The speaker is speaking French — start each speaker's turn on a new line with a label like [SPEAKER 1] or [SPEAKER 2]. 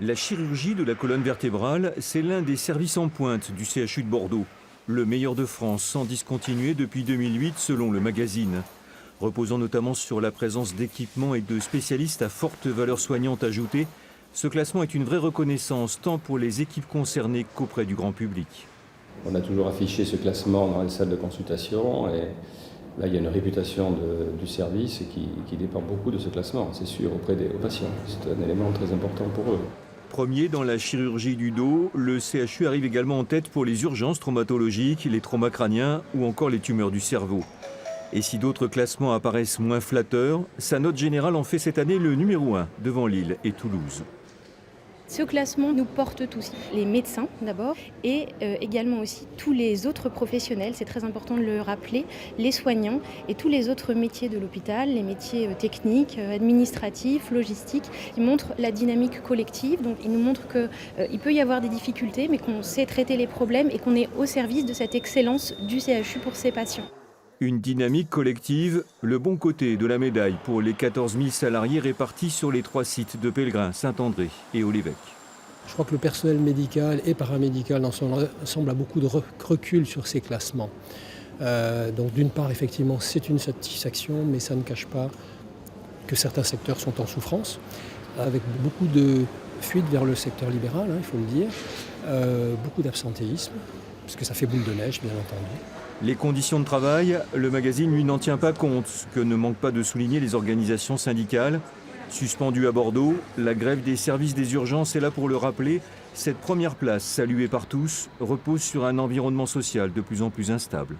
[SPEAKER 1] La chirurgie de la colonne vertébrale, c'est l'un des services en pointe du CHU de Bordeaux. Le meilleur de France, sans discontinuer depuis 2008 selon le magazine. Reposant notamment sur la présence d'équipements et de spécialistes à forte valeur soignante ajoutée, ce classement est une vraie reconnaissance tant pour les équipes concernées qu'auprès du grand public.
[SPEAKER 2] On a toujours affiché ce classement dans les salles de consultation et là il y a une réputation du service qui dépend beaucoup de ce classement, c'est sûr, auprès des patients. C'est un élément très important pour eux.
[SPEAKER 1] Premier dans la chirurgie du dos, le CHU arrive également en tête pour les urgences traumatologiques, les traumas crâniens ou encore les tumeurs du cerveau. Et si d'autres classements apparaissent moins flatteurs, sa note générale en fait cette année le numéro 1 devant Lille et Toulouse.
[SPEAKER 3] Ce classement nous porte tous, les médecins d'abord et également aussi tous les autres professionnels, c'est très important de le rappeler, les soignants et tous les autres métiers de l'hôpital, les métiers techniques, administratifs, logistiques, qui montrent la dynamique collective. Donc ils nous montrent qu'il peut y avoir des difficultés mais qu'on sait traiter les problèmes et qu'on est au service de cette excellence du CHU pour ses patients.
[SPEAKER 1] Une dynamique collective, le bon côté de la médaille pour les 14 000 salariés répartis sur les 3 sites de Pellegrin, Saint-André et au Lévêque.
[SPEAKER 4] Je crois que le personnel médical et paramédical dans son ensemble a beaucoup de recul sur ces classements. Donc d'une part, effectivement, c'est une satisfaction, mais ça ne cache pas que certains secteurs sont en souffrance, avec beaucoup de fuite vers le secteur libéral, il faut le dire, beaucoup d'absentéisme, parce que ça fait boule de neige, bien entendu.
[SPEAKER 1] Les conditions de travail, le magazine lui n'en tient pas compte, ce que ne manquent pas de souligner les organisations syndicales. Suspendue à Bordeaux, la grève des services des urgences est là pour le rappeler. Cette première place, saluée par tous, repose sur un environnement social de plus en plus instable.